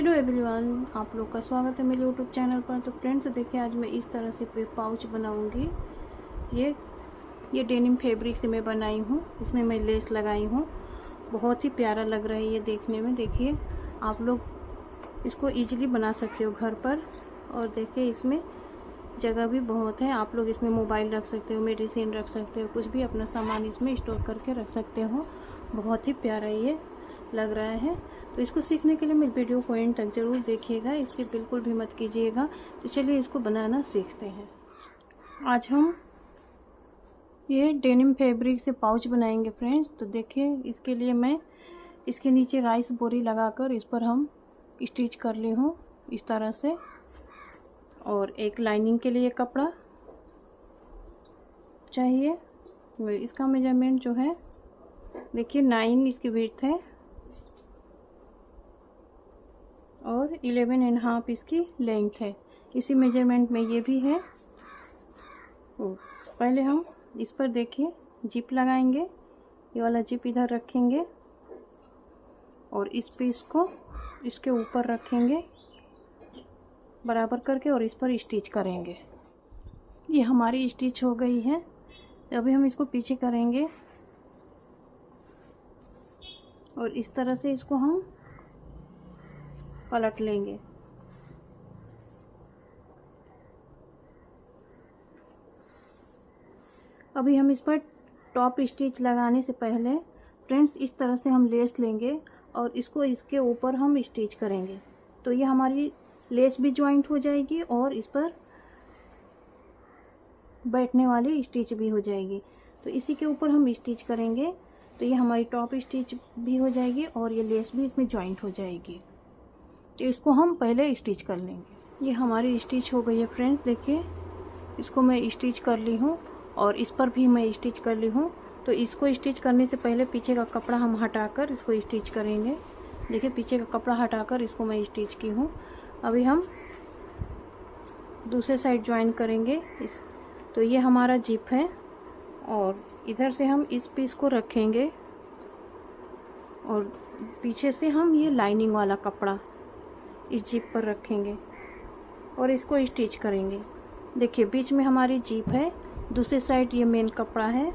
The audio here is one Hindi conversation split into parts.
हेलो एवरीवन, आप लोग का स्वागत है मेरे यूट्यूब चैनल पर। तो फ्रेंड्स देखिए, आज मैं इस तरह से पाउच बनाऊंगी। ये ये डेनिम फैब्रिक से मैं बनाई हूँ। इसमें मैं लेस लगाई हूँ। बहुत ही प्यारा लग रहा है ये देखने में। देखिए, आप लोग इसको इजीली बना सकते हो घर पर। और देखिए, इसमें जगह भी बहुत है। आप लोग इसमें मोबाइल रख सकते हो, मेडिसिन रख सकते हो, कुछ भी अपना सामान इसमें स्टोर करके रख सकते हो। बहुत ही प्यारा ये लग रहा है। तो इसको सीखने के लिए मेरे वीडियो को एंड तक ज़रूर देखिएगा, इसकी बिल्कुल भी मत कीजिएगा। तो चलिए इसको बनाना सीखते हैं। आज हम ये डेनिम फैब्रिक से पाउच बनाएंगे फ्रेंड्स। तो देखिए, इसके लिए मैं इसके नीचे राइस बोरी लगाकर इस पर हम स्टिच कर ली हूँ इस तरह से। और एक लाइनिंग के लिए कपड़ा चाहिए। इसका मेजरमेंट जो है देखिए 9 इसकी विड्थ है और 11.5 इसकी लेंथ है। इसी मेजरमेंट में ये भी है। पहले हम इस पर देखिए जिप लगाएंगे। ये वाला जिप इधर रखेंगे और इस पीस को इसके ऊपर रखेंगे बराबर करके और इस पर स्टिच करेंगे। ये हमारी स्टिच हो गई है। अभी हम इसको पीछे करेंगे और इस तरह से इसको हम पलट लेंगे। अभी हम इस पर टॉप स्टिच लगाने से पहले फ्रेंड्स इस तरह से हम लेस लेंगे और इसको इसके ऊपर हम स्टिच करेंगे। तो ये हमारी लेस भी ज्वाइंट हो जाएगी और इस पर बैठने वाली स्टिच भी हो जाएगी। तो इसी के ऊपर हम स्टिच करेंगे तो ये हमारी टॉप स्टिच भी हो जाएगी और ये लेस भी इसमें ज्वाइंट हो जाएगी। तो इसको हम पहले स्टिच कर लेंगे। ये हमारी स्टिच हो गई है फ्रेंड्स। देखिए, इसको मैं स्टिच कर ली हूँ और इस पर भी मैं स्टिच कर ली हूँ। तो इसको स्टिच करने से पहले पीछे का कपड़ा हम हटाकर इसको स्टिच करेंगे। देखिए, पीछे का कपड़ा हटाकर इसको मैं स्टिच की हूँ। अभी हम दूसरे साइड ज्वाइन करेंगे तो ये हमारा जिप है और इधर से हम इस पीस को रखेंगे और पीछे से हम ये लाइनिंग वाला कपड़ा इस जिप पर रखेंगे और इसको स्टिच करेंगे। देखिए, बीच में हमारी जिप है, दूसरी साइड ये मेन कपड़ा है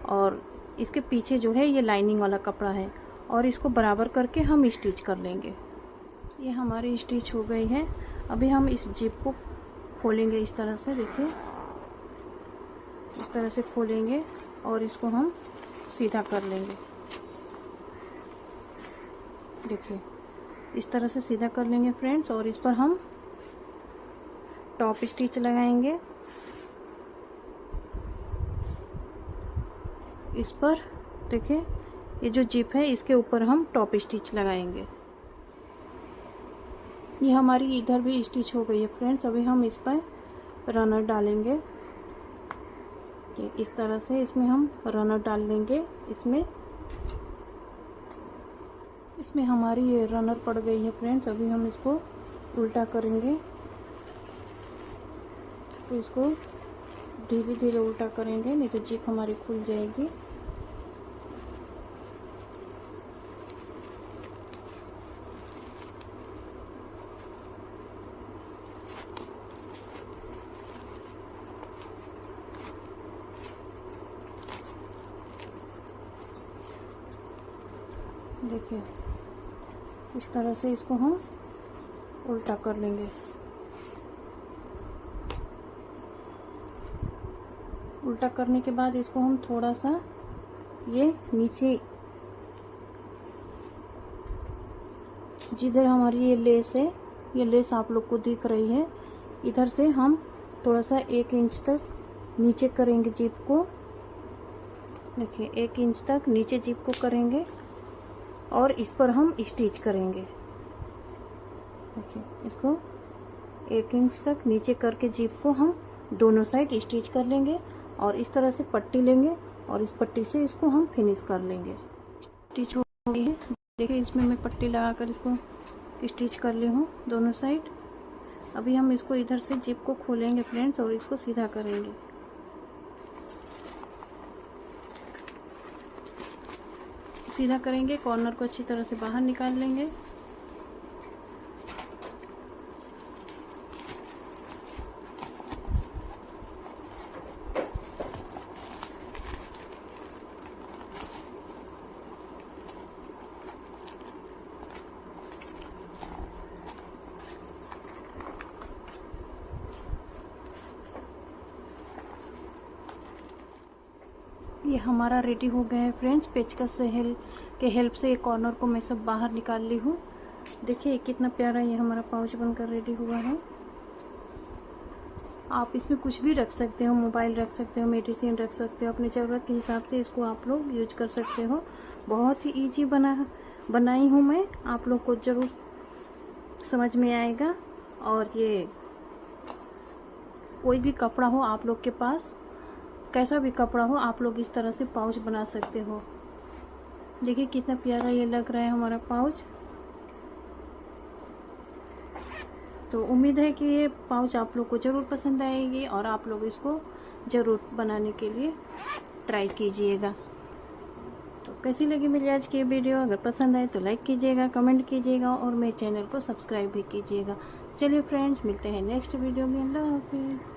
और इसके पीछे जो है ये लाइनिंग वाला कपड़ा है और इसको बराबर करके हम स्टिच कर लेंगे। ये हमारी स्टिच हो गई है। अभी हम इस जिप को खोलेंगे इस तरह से। देखिए, इस तरह से खोलेंगे और इसको हम सीधा कर लेंगे। देखिए, इस तरह से सीधा कर लेंगे फ्रेंड्स और इस पर हम टॉप स्टिच लगाएंगे। इस पर देखिए, ये जो जिप है इसके ऊपर हम टॉप स्टिच लगाएंगे। ये हमारी इधर भी स्टिच हो गई है फ्रेंड्स। अभी हम इस पर रनर डालेंगे। इस तरह से इसमें हम रनर डाल लेंगे। इसमें हमारी ये रनर पड़ गई है फ्रेंड्स। अभी हम इसको उल्टा करेंगे। तो इसको धीरे धीरे उल्टा करेंगे, नहीं तो जिप हमारी खुल जाएगी। देखिए, इस तरह से इसको हम उल्टा कर लेंगे। उल्टा करने के बाद इसको हम थोड़ा सा ये नीचे, जिधर हमारी ये लेस है, ये लेस आप लोग को दिख रही है, इधर से हम थोड़ा सा 1 इंच तक नीचे करेंगे जिप को। देखिए, 1 इंच तक नीचे जिप को करेंगे और इस पर हम स्टिच करेंगे। देखिए, इसको 1 इंच तक नीचे करके जिप को हम दोनों साइड स्टिच कर लेंगे और इस तरह से पट्टी लेंगे और इस पट्टी से इसको हम फिनिश कर लेंगे। स्टिच हो गई है। देखिए, इसमें मैं पट्टी लगाकर इसको स्टिच कर ली हूँ दोनों साइड। अभी हम इसको इधर से जिप को खोलेंगे फ्रेंड्स और इसको सीधा करेंगे। सीधा करेंगे, कॉर्नर को अच्छी तरह से बाहर निकाल लेंगे ये हमारा रेडी हो गया है फ्रेंड्स। पेचकस से के हेल्प से ये कॉर्नर को मैं सब बाहर निकाल ली हूँ। देखिए कितना प्यारा ये हमारा पाउच बनकर रेडी हुआ है। आप इसमें कुछ भी रख सकते हो, मोबाइल रख सकते हो, मेडिसिन रख सकते हो, अपनी ज़रूरत के हिसाब से इसको आप लोग यूज कर सकते हो। बहुत ही इजी बनाई हूँ मैं, आप लोग को ज़रूर समझ में आएगा। और ये कोई भी कपड़ा हो आप लोग के पास, कैसा भी कपड़ा हो, आप लोग इस तरह से पाउच बना सकते हो। देखिए कितना प्यारा ये लग रहा है हमारा पाउच। तो उम्मीद है कि ये पाउच आप लोग को ज़रूर पसंद आएगी और आप लोग इसको ज़रूर बनाने के लिए ट्राई कीजिएगा। तो कैसी लगी मेरी आज की वीडियो? अगर पसंद आए तो लाइक कीजिएगा, कमेंट कीजिएगा और मेरे चैनल को सब्सक्राइब भी कीजिएगा। चलिए फ्रेंड्स, मिलते हैं नेक्स्ट वीडियो में। अल्लाह हाफिज़।